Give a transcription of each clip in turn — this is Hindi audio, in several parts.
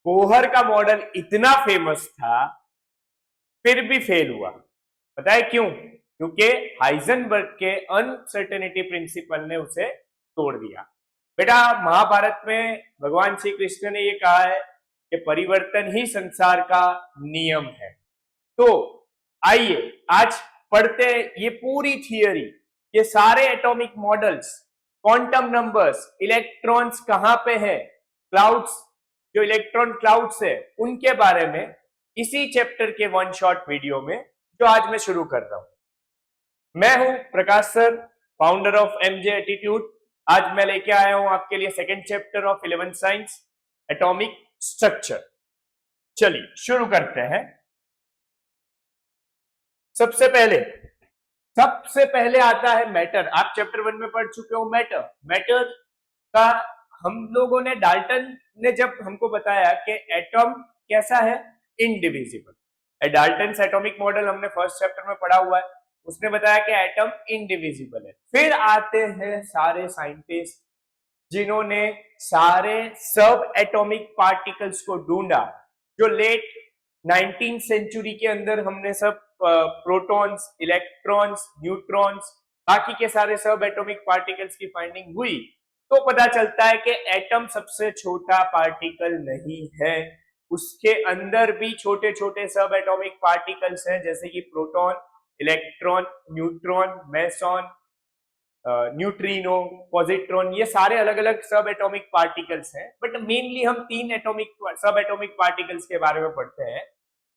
बोहर का मॉडल इतना फेमस था फिर भी फेल हुआ। पता है क्यों? क्योंकि हाइजेनबर्ग के अनसर्टेनिटी प्रिंसिपल ने उसे तोड़ दिया। बेटा महाभारत में भगवान श्री कृष्ण ने ये कहा है कि परिवर्तन ही संसार का नियम है। तो आइए आज पढ़ते हैं ये पूरी थियरी, ये सारे atomic models, quantum numbers, electrons कहां पे है, क्लाउड्स, जो इलेक्ट्रॉन क्लाउड्स है उनके बारे में इसी चैप्टर के वन शॉट वीडियो में जो आज मैं शुरू कर रहा हूं। मैं हूं Prakash sir, founder of MJ attitude. आज मैं लेके आया हूं आपके लिए second chapter of 11th science, atomic structure. चलिए शुरू करते हैं। सबसे पहले आता है मैटर। आप चैप्टर 1 में पढ़ चुके हो मैटर। मैटर का हम लोगों ने, डाल्टन ने जब हमको बताया कि एटॉम कैसा है, इनडिविजिबल। डाल्टन्स एटॉमिक मॉडल हमने फर्स्ट चैप्टर में पढ़ा हुआ है, उसने बताया कि एटम इनडिविजिबल है। फिर आते हैं सारे साइंटिस्ट जिन्होंने सारे सब एटॉमिक पार्टिकल्स को ढूंढा, जो लेट 19th सेंचुरी के अंदर हमने सब प्रोटॉन्स, इलेक्ट्रॉन्स, न्यूट्रॉन्स, बाकी के सारे सब एटॉमिक पार्टिकल्स की फाइंडिंग हुई, तो पता चलता है कि एटम सबसे छोटा पार्टिकल नहीं है, उसके अंदर भी छोटे छोटे सब एटॉमिक पार्टिकल्स हैं, जैसे कि proton, electron, neutron, meson, neutrino, positron, ये सारे अलग अलग सब एटॉमिक पार्टिकल्स हैं। बट मेनली हम 3 सब एटॉमिक पार्टिकल्स के बारे में पढ़ते हैं।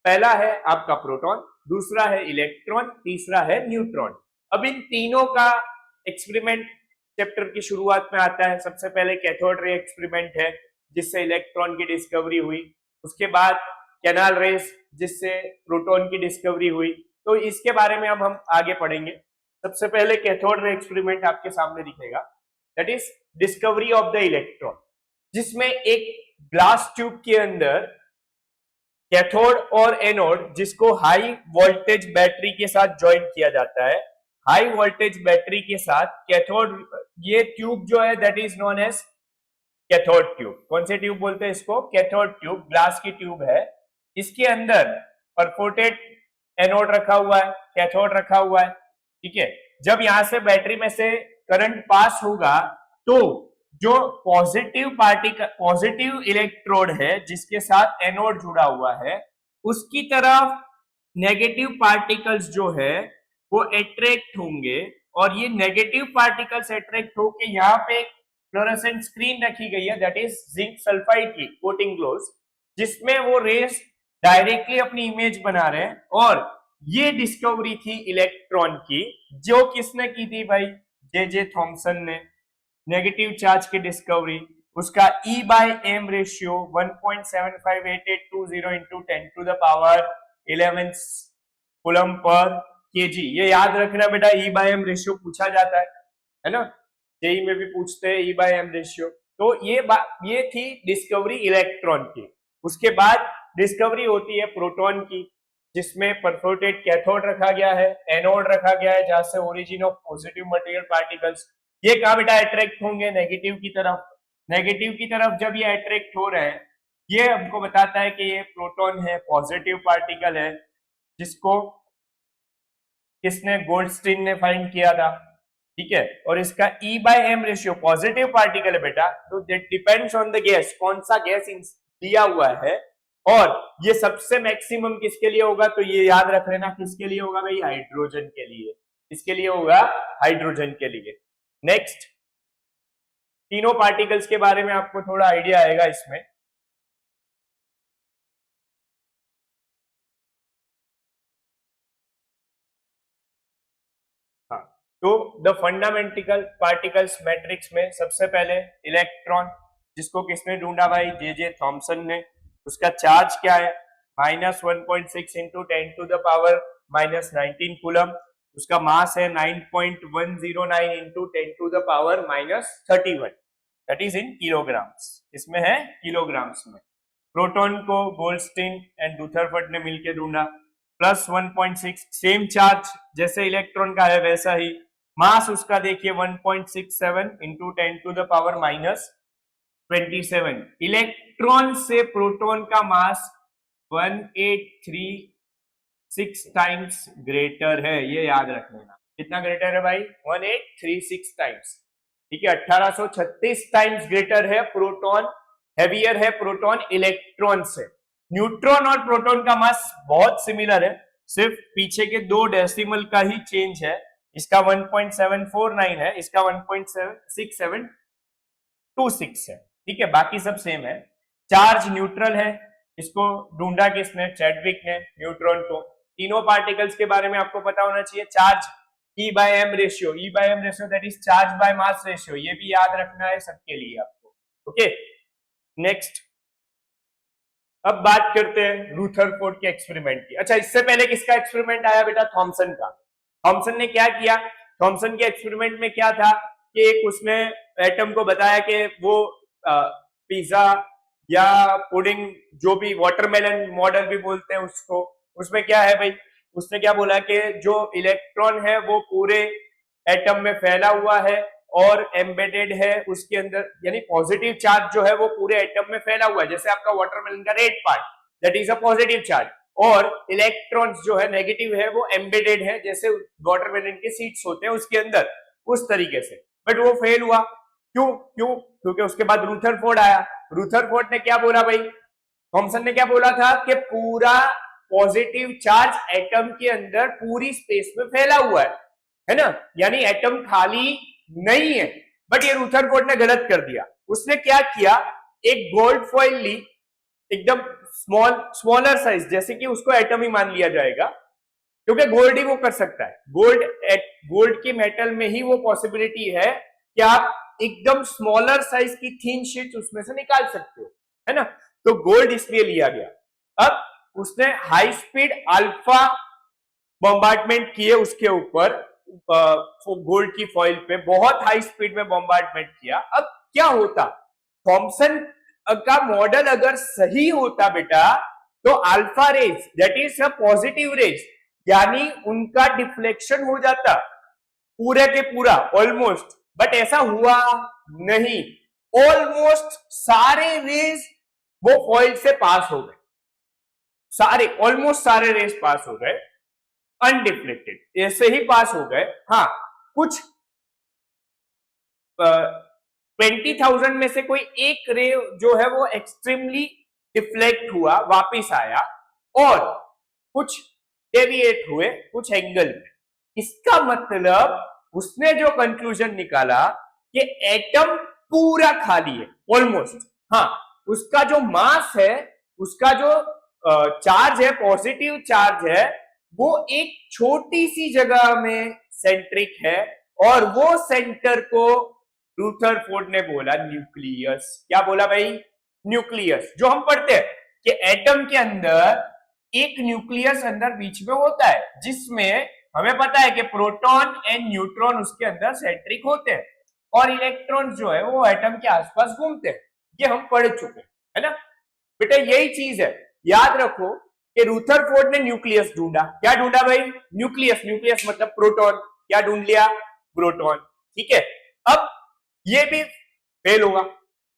पहला है आपका प्रोटॉन, दूसरा है इलेक्ट्रॉन, तीसरा है न्यूट्रॉन। अब इन तीनों का एक्सपेरिमेंट चैप्टर की शुरुआत में आता है। सबसे पहले कैथोड रे एक्सपेरिमेंट है, जिससे इलेक्ट्रॉन की डिस्कवरी हुई। उसके बाद कैनाल रेस, जिससे प्रोटॉन की डिस्कवरी हुई। तो इसके बारे में अब हम आगे पढ़ेंगे। सबसे पहले कैथोड रे एक्सपेरिमेंट आपके सामने दिखेगा, that is discovery of the electron, जिसमें एक ग्लास ट्यूब के अंदर कैथोड और एनोड, जिसको हाई वोल्टेज बैटरी के साथ ज्वाइन किया जाता है। हाई वोल्टेज बैटरी के साथ कैथोड, ये ट्यूब जो है that is known as cathode tube. कौन से ट्यूब बोलते हैं इसको? कैथोड ट्यूब, ग्लास की ट्यूब है। इसके अंदर परफोर्टेड एनोड रखा हुआ है, कैथोड रखा हुआ है, ठीक है। जब यहां से बैटरी में से करंट पास होगा तो जो पॉजिटिव इलेक्ट्रोड है जिसके साथ एनोड जुड़ा हुआ है, उसकी तरफ नेगेटिव पार्टिकल्स जो है वो अट्रैक्ट होंगे, और ये नेगेटिव पार्टिकल्स अट्रैक्ट होके यहाँ पे एक फ्लोरोसेंट स्क्रीन रखी गई है, दैट इज जिंक सल्फाइड की कोटिंग ग्लोस, जिसमें वो रेस डायरेक्टली अपनी इमेज बना रहे हैं। और ये डिस्कवरी थी इलेक्ट्रॉन की, जो किसने की थी भाई? जे थॉमसन ने। नेगेटिव चार्ज की डिस्कवरी, उसका E/m ratio 1.758820 into 10 to the power 11 coulomb per KG. ये याद रखना बेटा, E/m रेशियो पूछा जाता है ना, जेई में भी पूछते हैं E/m रेशियो। तो ये थी डिस्कवरी इलेक्ट्रॉन की। उसके बाद डिस्कवरी होती है प्रोटॉन की, जिसमें परफोर्टेड कैथोड रखा गया है, एनोड रखा गया है, जहां से origin of positive material particles, ये कहा बेटा अट्रैक्ट होंगे नेगेटिव की तरफ। नेगेटिव की तरफ जब ये अट्रैक्ट हो रहे हैं, ये हमको बताता है कि ये प्रोटॉन है, पॉजिटिव पार्टिकल है, जिसको किसने? गोल्डस्टीन ने फाइंड किया था, ठीक है। और इसका E/m रेशियो, पॉजिटिव पार्टिकल है बेटा, तो that depends on the gas, कौन सा गैस दिया हुआ है, और ये सबसे मैक्सिमम किसके लिए होगा? तो ये याद रख लेना, किसके लिए होगा भाई? हाइड्रोजन के लिए। किसके लिए होगा? हाइड्रोजन के लिए। नेक्स्ट, तीनों पार्टिकल्स के बारे में आपको थोड़ा आइडिया आएगा इसमें। हाँ, तो द फंडामेंटल पार्टिकल्स मैट्रिक्स में सबसे पहले इलेक्ट्रॉन, जिसको किसने ढूंढा भाई? जे थॉमसन ने। उसका चार्ज क्या है? -1.6 into 10 to the power -19 coulomb. उसका मास है 9.109 into 10 to the power -31, that is in kilograms. इसमें है किलोग्राम्स में। प्रोटॉन को गोल्डस्टीन एंड रुदरफोर्ड ने मिलकर ढूंढा, +1.6, सेम चार्ज जैसे इलेक्ट्रॉन का है वैसा ही। मास उसका देखिए 1.67 into 10 to the power -27। Electron से प्रोटॉन का मास 1836 टाइम्स ग्रेटर है, ये याद रख लेना। कितना ग्रेटर है भाई? 1836 टाइम्स, ठीक है। 1836 टाइम्स ग्रेटर है प्रोटॉन, हेवियर है प्रोटॉन इलेक्ट्रॉन से। न्यूट्रॉन और प्रोटॉन का मास बहुत सिमिलर है, सिर्फ पीछे के 2 डेसिमल का ही चेंज है। इसका 1.749 है, इसका 1.6726 है, ठीक है। बाकी सब सेम है। चार्ज न्यूट्रल है, इसको ढूंढा किसने? चैडविक ने, न्यूट्रॉन को। तीनों पार्टिकल्स के बारे में आपको पता होना चाहिए। Charge E/m ratio, E/m ratio that is charge by mass ratio, ये भी याद रखना है सबके लिए आपको, ओके। नेक्स्ट, अब बात करते हैं रूथरफोर्ड के एक्सपेरिमेंट की। अच्छा, इससे पहले किसका एक्सपेरिमेंट आया बेटा? थॉमसन का। थॉमसन ने क्या किया? थॉमसन के एक्सपेरिमेंट में क्या था कि एक उसने एटम को बताया कि वो पिज्जा या पुडिंग, जो भी वाटरमेलन मॉडल भी बोलते हैं उसको, उसमें क्या है भाई? उसने क्या बोला कि जो इलेक्ट्रॉन है वो पूरे एटम में फैला हुआ है और एम्बेडेड है उसके अंदर, यानी पॉजिटिव चार्ज जो है वो पूरे एटम में फैला हुआ है। जैसे आपका वाटरमेलन का red part, that is a positive charge, और इलेक्ट्रॉन्स जो है नेगेटिव है वो एम्बेडेड है, जैसे वाटरमेलन के सीड्स होते हैं उसके अंदर, उस तरीके से। बट वो फेल हुआ। क्यों? क्योंकि उसके बाद रूथरफोर्ड आया। रूथरफोर्ड ने क्या बोला भाई? थॉमसन ने क्या बोला था कि पूरा पॉजिटिव चार्ज एटम के अंदर पूरी स्पेस में फैला हुआ है ना, यानी एटम खाली नहीं है। बट ये रूथरफोर्ड ने गलत कर दिया। उसने क्या किया? एक गोल्ड फॉइल ली, एकदम स्मॉलर साइज, जैसे कि उसको एटम ही मान लिया जाएगा, क्योंकि गोल्ड ही वो कर सकता है। गोल्ड की मेटल में ही वो पॉसिबिलिटी है कि आप एकदम स्मॉलर साइज की थीन शीट उसमें से निकाल सकते हो, है ना। तो गोल्ड इसलिए लिया गया। अब उसने हाई स्पीड अल्फा बॉम्बार्डमेंट किए उसके ऊपर, गोल्ड की फॉइल पे बहुत हाई स्पीड में बॉम्बार्डमेंट किया। अब क्या होता? थॉमसन का मॉडल अगर सही होता बेटा, तो alpha rays that is a positive rays, यानी उनका डिफ्लेक्शन हो जाता पूरे के पूरा ऑलमोस्ट। बट ऐसा हुआ नहीं, ऑलमोस्ट सारे रेज वो फॉइल से पास हो गए, सारे, ऑलमोस्ट सारे रेज पास हो गए अनडिफ्लेक्टेड, ऐसे ही पास हो गए। हाँ, कुछ 20,000 में से कोई एक रे जो है वो एक्सट्रीमली डिफ्लेक्ट हुआ, वापिस आया, और कुछ डेविएट हुए कुछ एंगल में। इसका मतलब उसने जो कंक्लूजन निकाला कि एटम पूरा खाली है ऑलमोस्ट। हाँ, उसका जो मास है, उसका जो चार्ज है, पॉजिटिव चार्ज है, वो एक छोटी सी जगह में सेंट्रिक है, और वो सेंटर को रूथरफोर्ड ने बोला न्यूक्लियस। क्या बोला भाई? न्यूक्लियस। जो हम पढ़ते हैं कि एटम के अंदर एक न्यूक्लियस अंदर बीच में होता है, जिसमें हमें पता है कि प्रोटॉन एंड न्यूट्रॉन उसके अंदर सेंट्रिक होते हैं, और इलेक्ट्रॉन जो है वो एटम के आसपास घूमते हैं। ये हम पढ़ चुके हैं, है ना बेटा। यही चीज है, याद रखो कि रूथरफोर्ड ने न्यूक्लियस ढूंढा। क्या ढूंढा भाई? न्यूक्लियस। न्यूक्लियस मतलब प्रोटॉन। क्या ढूंढ लिया? प्रोटॉन, ठीक है। अब ये भी फेल होगा,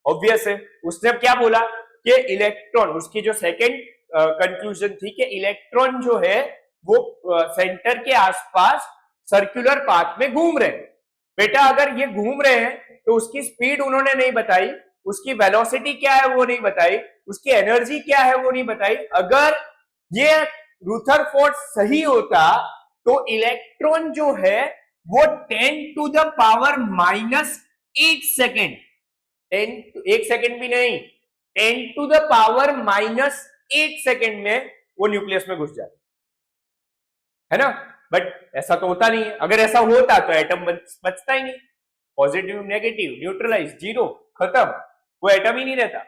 ऑब्वियस है। उसने अब क्या बोला कि इलेक्ट्रॉन, उसकी जो सेकेंड कंक्लूजन थी कि इलेक्ट्रॉन जो है वो सेंटर के आसपास सर्कुलर पाथ में घूम रहे हैं। बेटा अगर ये घूम रहे हैं तो उसकी स्पीड उन्होंने नहीं बताई, उसकी वेलोसिटी क्या है वो नहीं बताई, उसकी एनर्जी क्या है वो नहीं बताई। अगर ये रूथरफोर्ड सही होता तो इलेक्ट्रॉन जो है वो 10 to the power -8 second, 1 second भी नहीं, 10 टू द पावर -8 सेकेंड में वो न्यूक्लियस में घुस जाता है ना। बट ऐसा तो होता नहीं है। अगर ऐसा होता तो एटम बचता ही नहीं, पॉजिटिव नेगेटिव न्यूट्रलाइज, जीरो, खत्म, वो एटम ही नहीं रहता,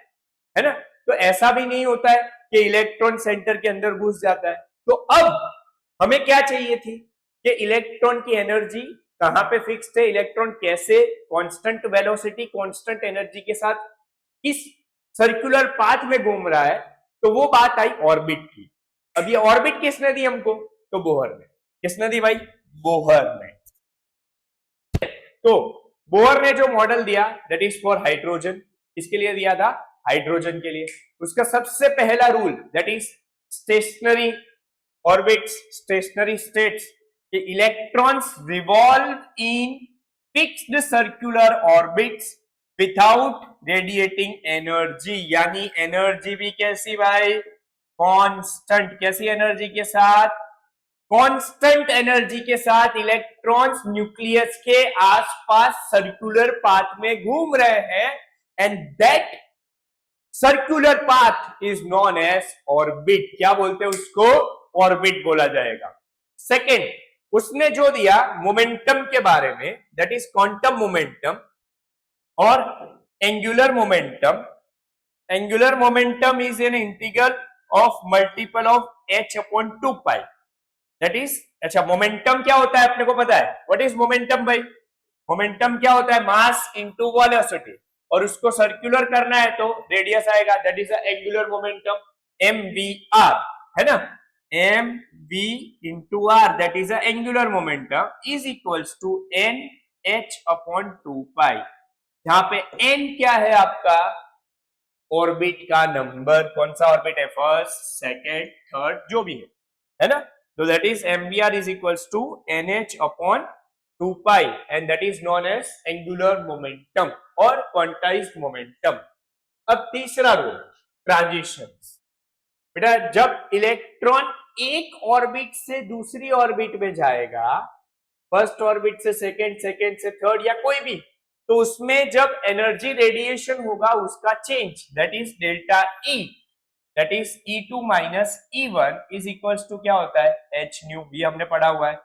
है ना। तो ऐसा भी नहीं होता है कि इलेक्ट्रॉन सेंटर के अंदर घुस जाता है। तो अब हमें क्या चाहिए थी कि इलेक्ट्रॉन की एनर्जी कहां पे फिक्स्ड है, इलेक्ट्रॉन कैसे कांस्टेंट वेलोसिटी कांस्टेंट एनर्जी के साथ इस सर्कुलर पाथ में घूम रहा है। तो वो बात आई ऑर्बिट की। अब ये ऑर्बिट किसने दी हमको? तो बोहर ने। किसने दी भाई? बोहर ने। तो बोहर ने जो मॉडल दिया दैट इज फॉर हाइड्रोजन, इसके लिए दिया था हाइड्रोजन के लिए उसका सबसे पहला rule that is stationary orbits, stationery states, electrons revolve in fixed circular orbits without radiating energy, यानी एनर्जी भी कैसी भाई, कांस्टेंट। कैसी एनर्जी के साथ, कांस्टेंट एनर्जी के साथ इलेक्ट्रॉन्स न्यूक्लियस के आसपास सर्कुलर पाथ में घूम रहे हैं and that circular path is known as orbit. क्या बोलते हैं उसको, ऑर्बिट बोला जाएगा। सेकेंड, उसने जो दिया मोमेंटम के बारे में दैट इज क्वांटम मोमेंटम और angular momentum. Angular momentum is an integral of multiple of h upon 2 pi that is, अच्छा मोमेंटम क्या होता है अपने को पता है, व्हाट इज मोमेंटम भाई, मोमेंटम क्या होता है, मास इनटू वेलोसिटी, और उसको सर्कुलर करना है तो रेडियस आएगा that is angular momentum mvr, है ना, mv into r that is a angular momentum is equals to n h upon 2 pi, जहां पे n क्या है आपका, ऑर्बिट का नंबर, कौन सा ऑर्बिट है, फर्स्ट सेकेंड थर्ड जो भी है ना, तो that is mvr is equals to nh upon 2 pi and that is known as angular momentum और क्वांटाइज्ड मोमेंटम। अब तीसरा रूल, ट्रांजिशंस। बेटा जब इलेक्ट्रॉन एक ऑर्बिट से दूसरी ऑर्बिट में जाएगा, फर्स्ट ऑर्बिट से सेकेंड, सेकेंड से थर्ड या कोई भी, तो उसमें जब एनर्जी रेडिएशन होगा उसका change that is delta E, that is E2 minus E1 is equals to क्या होता है, h न्यू, ये हमने पढ़ा हुआ है,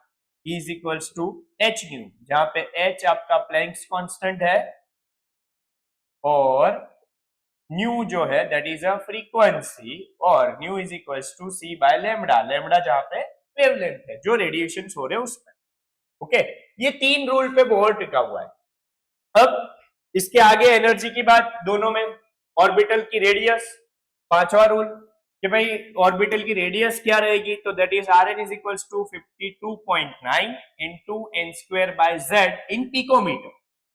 E is equals to h nu, जहां पे h आपका प्लैंक्स कांस्टेंट है और न्यू जो है दैट इज अ फ्रीक्वेंसी और nu is equals to c by lambda, lambda जहां पे वेवलेंथ है जो रेडिएशन हो रहे हैं उसमें। ओके, ये तीन रूल पे बहुत टिका हुआ है। अब इसके आगे एनर्जी की बात, दोनों में ऑर्बिटल की रेडियस, पांचवा रूल कि भाई ऑर्बिटल की रेडियस क्या रहेगी, तो that is R N is equals to 52.9 into N square by Z in picometre.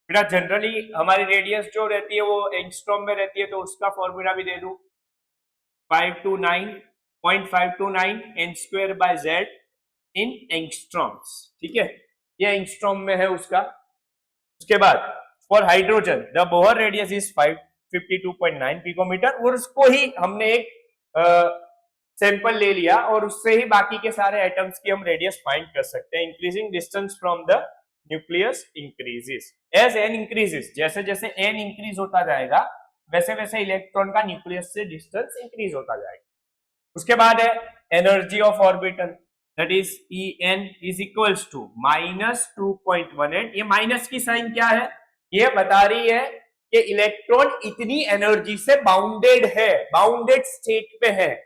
बेटा जनरली हमारी रेडियस जो रहती है वो एंगस्ट्रॉम में रहती है, तो उसका फॉर्मूला भी दे दूं 529.529 N square by Z in angstroms, ठीक है, ये एंगस्ट्रॉम में है उसका। उसके बाद for hydrogen the Bohr radius is 52.9 picometre और उसको ही हमने एक सैंपल ले लिया और उससे ही बाकी के सारे एटम्स की हम रेडियस फाइंड कर सकते हैं। Increasing distance from the nucleus increases as N increases, जैसे जैसे एन इंक्रीज होता जाएगा वैसे वैसे इलेक्ट्रॉन का न्यूक्लियस से डिस्टेंस इंक्रीज होता जाएगा। उसके बाद है energy of orbital that is En is equals to minus 2.18। ये माइनस की साइन क्या है, ये बता रही है कि इलेक्ट्रॉन इतनी एनर्जी से बाउंडेड है, बाउंडेड स्टेट पे है।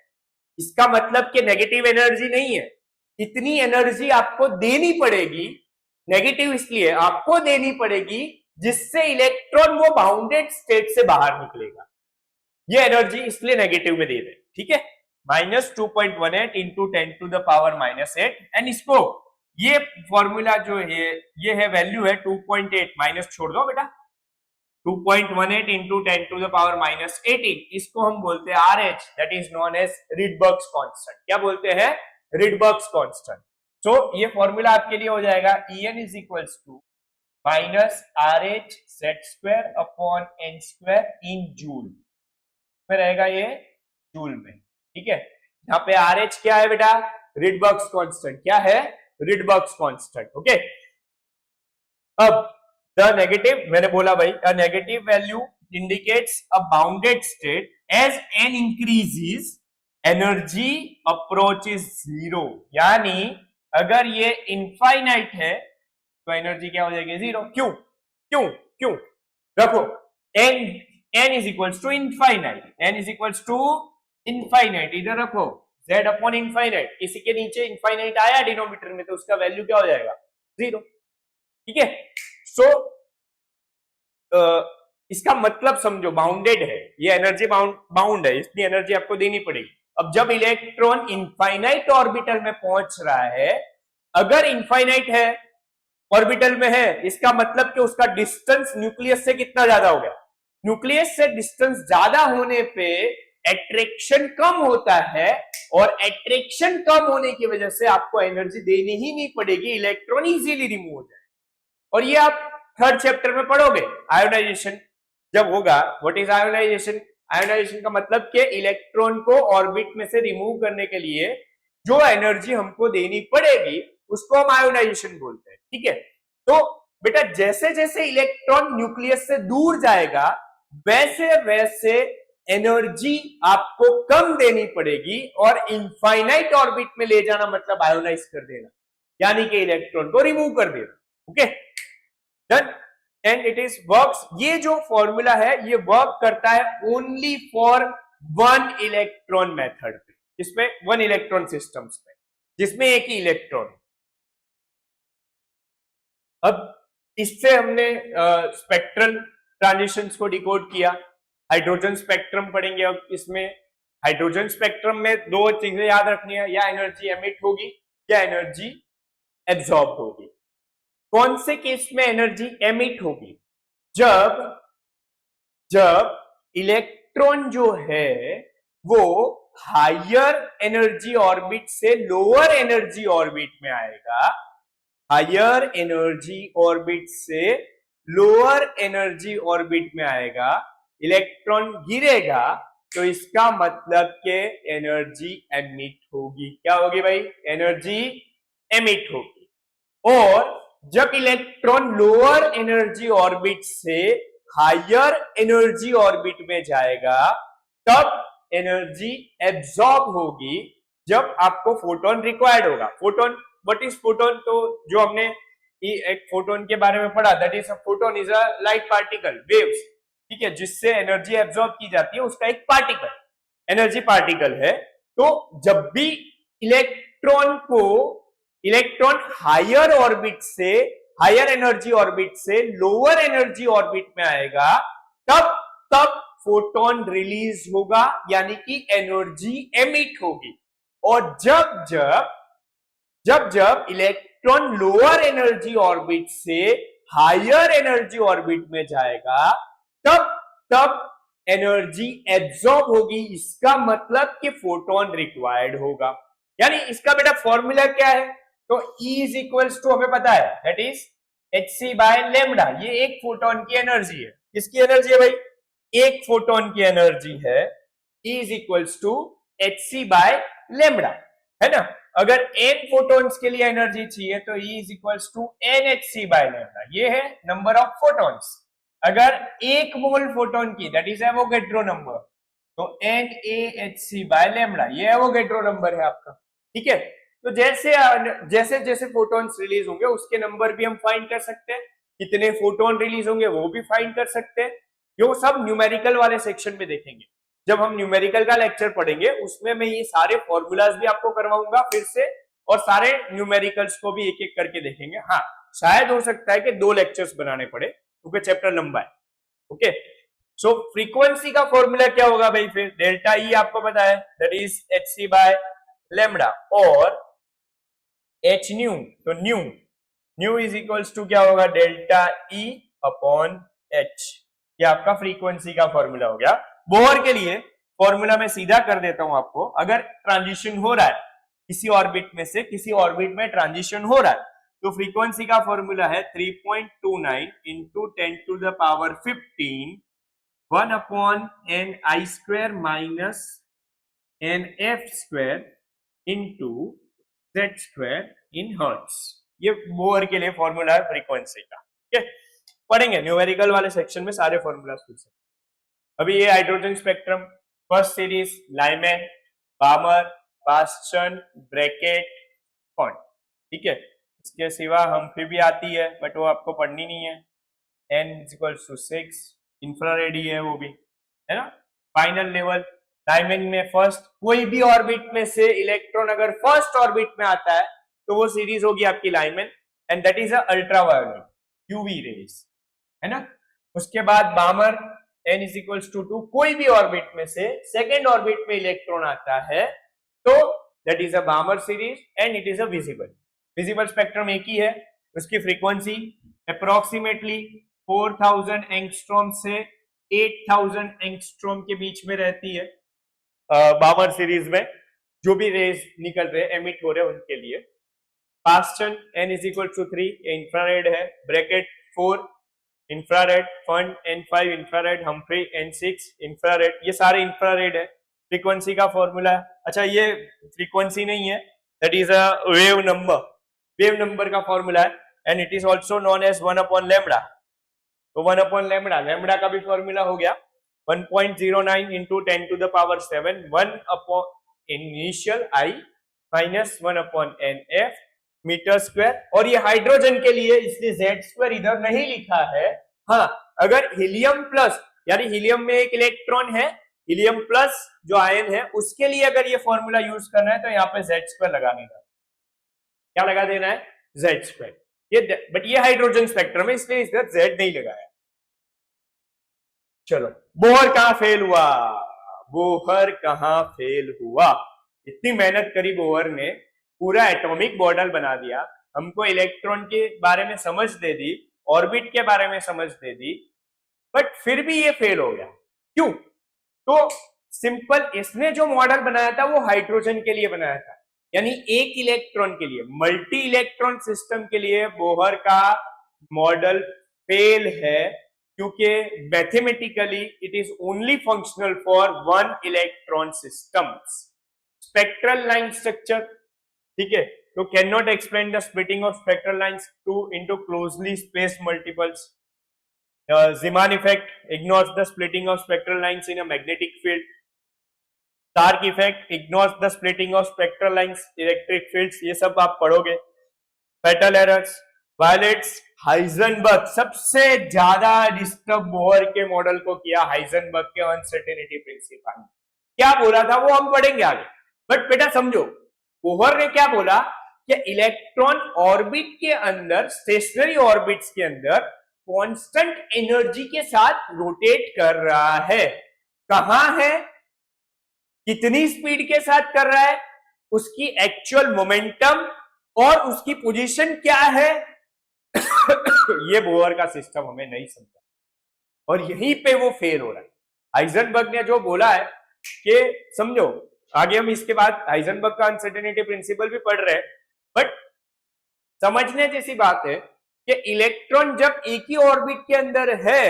इसका मतलब कि नेगेटिव एनर्जी नहीं है, इतनी एनर्जी आपको देनी पड़ेगी, नेगेटिव इसलिए आपको देनी पड़ेगी जिससे इलेक्ट्रॉन वो बाउंडेड स्टेट से बाहर निकलेगा, ये एनर्जी इसलिए नेगेटिव में दे रहे, ठीक है, minus 2.18 into 10 to the power minus 8 and इसको ये फॉर्मूला जो है ये है वैल्यू है 2.8, माइनस छोड़ दो बेटा, 2.18 into 10 to the power minus 18, इसको हम बोलते हैं RH that is known as Rydberg's constant. क्या बोलते हैं, रिडबर्ग्स कांस्टेंट। सो ये फॉर्मूला आपके लिए हो जाएगा En is equals to minus RH zed square upon n square in joule में रहेगा, ये जूल में, ठीक है। यहाँ पे RH क्या है बेटा, रिडबर्ग्स कांस्टेंट, क्या है, रिडबर्ग्स कांस्टेंट। ओके, अब द नेगेटिव, मैंने बोला भाई a negative value indicates a bounded state as n increases energy approaches zero, यानी अगर ये इनफाइनाइट है तो एनर्जी क्या हो जाएगी, जीरो। क्यों क्यों क्यों, रखो n is equals to infinite, n is equals to infinite, इधर रखो z अपॉन इनफाइनाइट, किसी के नीचे इनफाइनाइट आया डिनोमिनेटर में तो उसका वैल्यू क्या हो जाएगा, जीरो, ठीक है। सो इसका मतलब समझो, बाउंडेड है ये एनर्जी, बाउंड है, इसलिए एनर्जी आपको देनी पड़ेगी। अब जब इलेक्ट्रॉन इनफाइनाइट ऑर्बिटल में पहुंच रहा है, अगर इनफाइनाइट है ऑर्बिटल में है, इसका मतलब कि उसका डिस्टेंस न्यूक्लियस से कितना ज्यादा हो गया, न्यूक्लियस से डिस्टेंस ज्यादा होने पे एट्रैक्शन कम होता है, और एट्रैक्शन कम होने की वजह से आपको एनर्जी देनी ही नहीं पड़ेगी, इलेक्ट्रॉन इजीली रिमूव हो जाए। और ये आप थर्ड चैप्टर में पढ़ोगे। आयोनाइजेशन जब होगा, व्हाट इज आयोनाइजेशन? आयोनाइजेशन का मतलब कि इलेक्ट्रॉन को ऑर्बिट में से रिमूव करने के लिए जो एनर्जी हमको देनी पड़ेगी उसको हम आयोनाइजेशन बोलते हैं, ठीक है। तो बेटा जैसे जैसे इलेक्ट्रॉन न्यूक्लियस से दूर जाएगा वैसे वैसे एनर्जी आपको कम देनी पड़ेगी, और इनफाइनाइट ऑर्बिट में ले जाना मतलब आयोनाइज कर देना, यानी कि इलेक्ट्रॉन को रिमूव कर देना। Okay done. And it is works, ये जो फॉर्मूला है ये वर्क करता है only for one electron method पे, जिसमें वन इलेक्ट्रॉन सिस्टम्स पे, जिसमें एक ही इलेक्ट्रॉन। अब इससे हमने स्पेक्ट्रल ट्रांजिशंस को डिकोड किया। हाइड्रोजन स्पेक्ट्रम पढ़ेंगे अब इसमें। हाइड्रोजन स्पेक्ट्रम में दो चीजें याद रखनी है, या एनर्जी एमिट होगी या एनर्जी एब्जॉर्ब होगी। कौन से केस में एनर्जी एमिट होगी? जब इलेक्ट्रॉन जो है वो हायर एनर्जी ऑर्बिट से लोअर एनर्जी ऑर्बिट में आएगा, हायर एनर्जी ऑर्बिट से लोअर एनर्जी ऑर्बिट में आएगा, इलेक्ट्रॉन गिरेगा, तो इसका मतलब के एनर्जी एमिट होगी। क्या होगी भाई? एनर्जी एमिट होगी। और जब इलेक्ट्रॉन लोअर एनर्जी ऑर्बिट से हायर एनर्जी ऑर्बिट में जाएगा तब एनर्जी एब्जॉर्ब होगी, जब आपको फोटोन रिक्वायर्ड होगा। Photon, what is photon? तो जो हमने एक फोटोन के बारे में पढ़ा, that is a photon is a light particle, waves, ठीक है, जिससे एनर्जी एब्जॉर्ब की जाती है, उसका एक पार्टिकल, एनर्जी पार्टिकल है। तो जब भी इलेक्ट्रॉन हायर ऑर्बिट से, हायर एनर्जी ऑर्बिट से लोअर एनर्जी ऑर्बिट में आएगा तब फोटोन रिलीज होगा, यानी कि एनर्जी एमिट होगी। और जब इलेक्ट्रॉन लोअर एनर्जी ऑर्बिट से हायर एनर्जी ऑर्बिट में जाएगा तब एनर्जी एब्जॉर्ब होगी। इसका मतलब कि फोटोन रिक्वायर्ड होगा। यानी इसका बेटा फॉर्मूला क्या है? तो E इज इक्वल्स टू, हमें पता है, that is hc by lambda. ये एक फोटोन की एनर्जी है। किसकी एनर्जी है भाई? एक फोटोन की एनर्जी है। E is equals to hc by lambda, है ना। अगर n फोटोन्स के लिए एनर्जी चाहिए तो E is equals to nhc by lambda. ये है नंबर ऑफ फोटोन्स। अगर एक मोल फोटोन की, दैट इज एवोगैड्रो नंबर, तो NaHc बाय लेमडा, ये एवोगैड्रो नंबर है आपका, ठीक है। तो जैसे जैसे फोटोन्स रिलीज होंगे उसके नंबर भी हम फाइंड कर सकते हैं, कितने फोटोन रिलीज होंगे वो भी फाइंड कर सकते हैं। ये सब न्यूमेरिकल वाले सेक्शन में देखेंगे। जब हम न्यूमेरिकल का लेक्चर पढ़ेंगे उसमें मैं ये सारे फॉर्मूलाज भी आपको करवाऊंगा फिर से, और सारे न्यूमेरिकल्स को भी एक एक करके देखेंगे। हाँ, शायद हो सकता है कि 2 लेक्चर्स बनाने पड़े क्योंकि चैप्टर लंबा है। ओके, सो फ्रीक्वेंसी का फॉर्मूला क्या होगा भाई? फिर डेल्टा ई आपको पता है, that is hc by lambda, और h न्यू, तो न्यू इज इक्वल्स टू क्या होगा? Delta E upon h। ये आपका फ्रीक्वेंसी का फॉर्मूला हो गया। बोहर के लिए फॉर्मूला मैं सीधा कर देता हूं आपको। अगर ट्रांजिशन हो रहा है किसी ऑर्बिट में से किसी ऑर्बिट में ट्रांजिशन हो रहा है तो फ्रीक्वेंसी का फॉर्मूला है 3.29 into 10 to the power 15 1 upon N I square minus N F square into Z square in hertz. ये बोहर के लिए फॉर्मूला है फ्रीक्वेंसी का। ठीक है, पढ़ेंगे न्यूमेरिकल वाले सेक्शन में सारे फॉर्मूला पूछ सकते। अभी ये hydrogen spectrum, first series Lyman, Balmer, Paschen, Brackett, कॉन्ट, ठीक है। इसके सिवा हमफी भी आती है बट वो आपको पढ़नी नहीं है। n=6, इंफ्रारेड ही है वो भी, है ना। फाइनल लेवल लाइमैन में फर्स्ट, कोई भी ऑर्बिट में से इलेक्ट्रॉन अगर फर्स्ट ऑर्बिट में आता है तो वो सीरीज होगी आपकी Lyman, and that is ultraviolet UV rays, है ना। उसके बाद बामर, n=2, कोई भी ऑर्बिट में से सेकेंड ऑर्बिट में इलेक्ट्रॉन आता है तो that is a बामर series and it is a visible spectrum एक ही है। उसकी फ्रीक्वेंसी अप्रोक्सीमेटली 4000 एंगस्ट्रॉम से 8000 एंगस्ट्रॉम के बीच में रहती है बामर सीरीज में, जो भी रेज निकल रहे एमिट हो रहे उनके लिए। Paschen n is equal to 3, infrared है, Brackett 4 infrared, Pfund n5 infrared, Humphreys n6 infrared, ये सारे इंफ्रारेड है। फ्रीक्वेंसी का फॉर्मूला, अच्छा ये फ्रीक्वेंसी नहीं है, that is a wave number, wave number का फॉर्मूला है, and it is also known as 1 upon lambda. तो 1 अपॉन लैम्बडा, लैम्बडा का भी फॉर्मूला हो गया 1.09 into 10 to the power 7, 1 upon initial I minus 1 upon N F metre square. और ये हाइड्रोजन के लिए इसलिए जेड स्क्वायर इधर नहीं लिखा है। हाँ, अगर हीलियम प्लस, यानी हीलियम में एक इलेक्ट्रॉन है, हीलियम प्लस जो आयन है उसके लिए अगर ये फॉर्मूला यूज करना है तो यहाँ पे जेड स्क्वायर लगा देना, क्या लगा देना है, जेड स्क्वायर। ये बट ये हाइड्रोजन स्पेक्ट्रम है इसलिए इधर जेड नहीं लगाया। चलो, बोहर कहां फेल हुआ, बोहर कहां फेल हुआ। इतनी मेहनत करी बोहर ने, पूरा एटॉमिक मॉडल बना दिया, हमको इलेक्ट्रॉन के बारे में समझ दे दी, ऑर्बिट के बारे में समझ दे दी, बट फिर भी ये फेल हो गया। क्यों? तो सिंपल, इसने जो मॉडल बनाया था वो हाइड्रोजन के लिए बनाया था, यानी एक इलेक्ट्रॉन के लिए, मल्टी इलेक्ट्रॉन सिस्टम के लिए बोहर का मॉडल फेल है, क्योंकि mathematically it is only functional for one electron systems. Spectral line structure, ठीक है, तो can not explain the splitting of spectral lines to into closely spaced multiples. Zeeman effect ignores the splitting of spectral lines in a magnetic field. Stark effect ignores the splitting of spectral lines electric fields. ये सब आप पढ़ोगे। Fatal errors violates हाइजेनबर्ग, सबसे ज्यादा डिस्टर्ब बोहर के मॉडल को किया हाइजेनबर्ग के अनसर्टेनिटी प्रिंसिपल। क्या बोला था वो हम पढ़ेंगे आगे, बट बेटा समझो बोहर ने क्या बोला कि इलेक्ट्रॉन ऑर्बिट के अंदर, स्टेशनरी ऑर्बिट्स के अंदर कांस्टेंट एनर्जी के साथ रोटेट कर रहा है। कहां है, कितनी स्पीड के साथ कर रहा है, उसकी एक्चुअल मोमेंटम और उसकी पोजीशन क्या है ये बोहर का सिस्टम हमें नहीं समझा, और यहीं पे वो फेल हो रहा है। हाइजेनबर्ग ने जो बोला है कि समझो, आगे हम इसके बाद हाइजेनबर्ग का अनसर्टेनिटी प्रिंसिपल भी पढ़ रहे हैं, बट समझने जैसी बात है कि इलेक्ट्रॉन जब एक ही ऑर्बिट के अंदर है,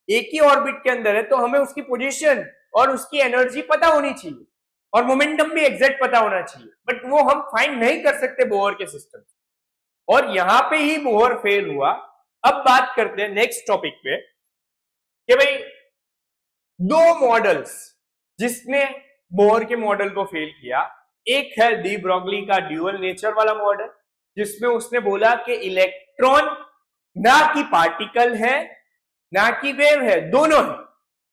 एक ही ऑर्बिट के अंदर है, तो हमें उसकी पोजीशन और उसकी एनर्जी पता होनी चाहिए और मोमेंटम भी एग्जैक्ट पता होना चाहिए, बट वो हम फाइंड नहीं कर सकते बोहर के सिस्टम, और यहां पे ही बोहर फेल हुआ। अब बात करते हैं नेक्स्ट टॉपिक पे कि भाई दो मॉडल्स जिसने बोहर के मॉडल को फेल किया, एक है डी ब्रॉगली का ड्यूअल नेचर वाला मॉडल, जिसमें उसने बोला कि इलेक्ट्रॉन ना कि पार्टिकल है ना कि वेव है, दोनों है,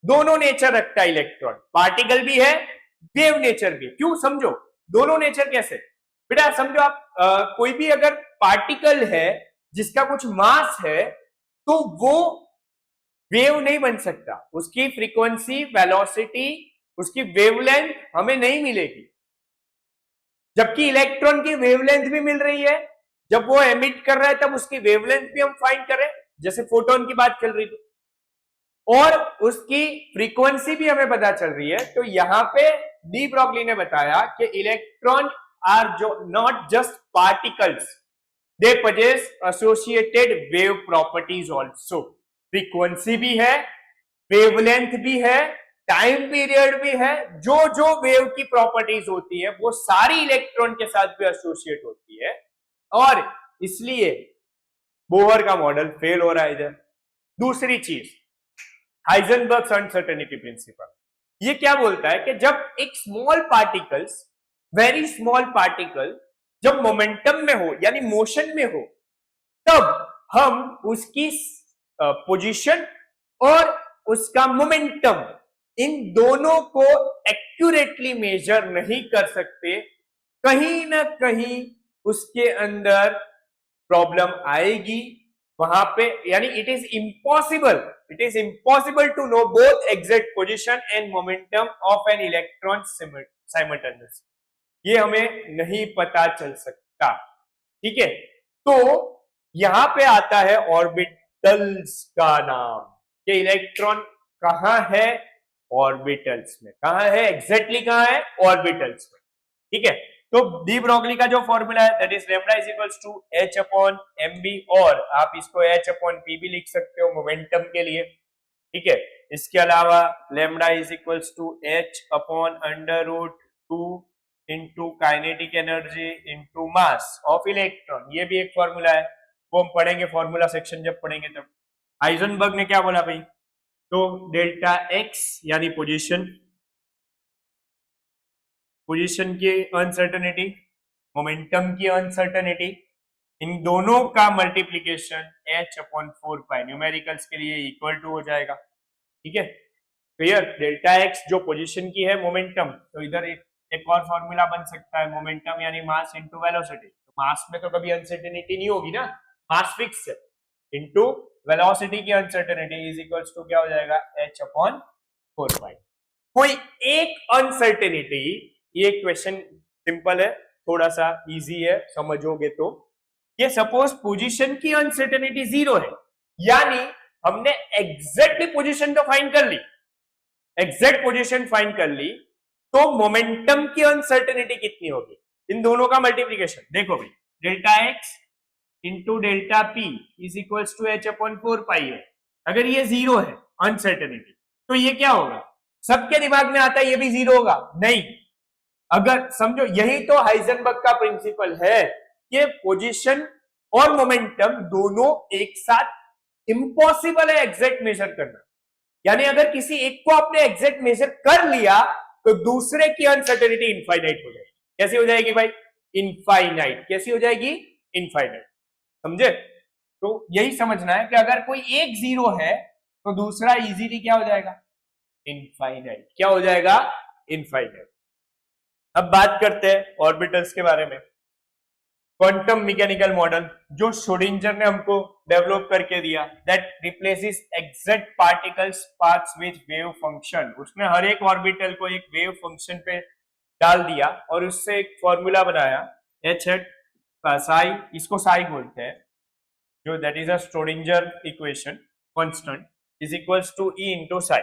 दोनों नेचर रखता है इलेक्ट्रॉन, पार्टिकल भी है वेव नेचर भी। क्यों, समझो दोनों नेचर कैसे। बेटा समझो आप कोई भी अगर पार्टिकल है जिसका कुछ मास है तो वो वेव नहीं बन सकता, उसकी फ्रीक्वेंसी, वेलोसिटी, उसकी वेवलेंथ हमें नहीं मिलेगी, जबकि इलेक्ट्रॉन की वेवलेंथ भी मिल रही है। जब वो एमिट कर रहा है तब उसकी वेवलेंथ भी हम फाइंड करें, जैसे फोटोन की बात चल रही थी, और उसकी फ्रीक्वेंसी भी हमें पता चल रही है। तो यहां पे डी ब्रॉगली ने बताया कि इलेक्ट्रॉन आर जो not just particles, they possess associated wave properties also. Frequency भी है, वेवलेंथ भी है, टाइम पीरियड भी है, जो जो वेव की प्रॉपर्टीज होती है वो सारी इलेक्ट्रॉन के साथ भी एसोसिएट होती है, और इसलिए बोहर का मॉडल फेल हो रहा है इधर। दूसरी चीज, हाइजेनबर्ग अनसर्टेनिटी प्रिंसिपल, ये क्या बोलता है कि जब एक small particles, very small particle जब मोमेंटम में हो यानी मोशन में हो, तब हम उसकी पोजीशन और उसका मोमेंटम, इन दोनों को एक्यूरेटली मेजर नहीं कर सकते, कहीं ना कहीं उसके अंदर प्रॉब्लम आएगी वहां पे, यानी it is impossible to know both exact position and momentum of an electron simultaneously, ये हमें नहीं पता चल सकता। ठीक है, तो यहां पे आता है ऑर्बिटल्स का नाम, कि इलेक्ट्रॉन कहाँ है? ऑर्बिटल्स में। कहाँ है? एग्जैक्टली कहाँ है? ऑर्बिटल्स में। ठीक है, तो डी ब्रोगली का जो फॉर्मूला है that is lambda is equals to h upon mb, और आप इसको h अपॉन p भी लिख सकते हो मोमेंटम के लिए। ठीक है, इसके अलावा lambda is equals to h upon under root 2 into kinetic energy into mass of electron. ये भी एक फॉर्मूला है, वो हम पढ़ेंगे फॉर्मूला सेक्शन जब पढ़ेंगे तब। हाइजेनबर्ग ने क्या बोला भाई? तो डेल्टा x यानी पोजीशन की अनसर्टेनिटी, मोमेंटम की अनसर्टेनिटी, इन दोनों का मल्टीप्लीकेशन h अपॉन 4 पाई न्यूमेरिकल्स के लिए इक्वल टू हो जाएगा। ठीक है, क्लियर? डेल्टा x जो पोजीशन की है, मोमेंटम, तो इधर एक और फॉर्मूला बन सकता है, मोमेंटम यानी मास इनटू वेलोसिटी। तो मास में तो कभी अनसर्टेनिटी नहीं होगी ना, मास फिक्स है, इनटू वेलोसिटी की अनसर्टेनिटी इज इक्वल्स टू क्या हो जाएगा? h अपॉन 4 पाई। कोई एक अनसर्टेनिटी, ये क्वेश्चन सिंपल है, थोड़ा सा इजी है, समझोगे तो। ये सपोज पोजीशन की अनसर्टेनिटी 0 है, यानी हमने एग्जैक्टली पोजीशन तो फाइंड कर ली, एग्जैक्ट पोजीशन फाइंड कर ली, तो मोमेंटम की अनसर्टेनिटी कितनी होगी? इन दोनों का मल्टीप्लीकेशन देखो भाई, delta x into delta p is equals to h upon 4 pi है। अगर ये 0 है अनसर्टेनिटी, तो ये क्या होगा? सबके दिमाग में आता है ये भी 0 होगा? नहीं, अगर समझो, यही तो हाइजेनबर्ग का प्रिंसिपल है कि पोजीशन और मोमेंटम दोनों एक साथ इम्पॉसिबल है एग्जैक्ट मेजर करना। यानी अगर किसी एक को आपने एग्जैक्ट मेजर कर लिया तो दूसरे की अनसर्टेनिटी इनफाइनाइट हो जाएगी। कैसी हो जाएगी भाई? इनफाइनाइट। कैसी हो जाएगी? इनफाइनाइट। समझे? तो यही समझना है कि अगर कोई एक 0 है तो दूसरा इजीली क्या हो जाएगा? इनफाइनाइट। क्या हो जाएगा? इनफाइनाइट। अब बात करते हैं ऑर्बिटल्स के बारे में। क्वांटम मैकेनिकल मॉडल जो श्रोडिंगर ने हमको डेवलप करके दिया, that replaces exact particles paths with wave function. उसने हर एक ऑर्बिटल को एक वेव फंक्शन पे डाल दिया और उससे एक फॉर्मूला बनाया, h hat psi, इसको साई बोलते हैं, जो that is a Schrodinger equation constant is equals to E into psi.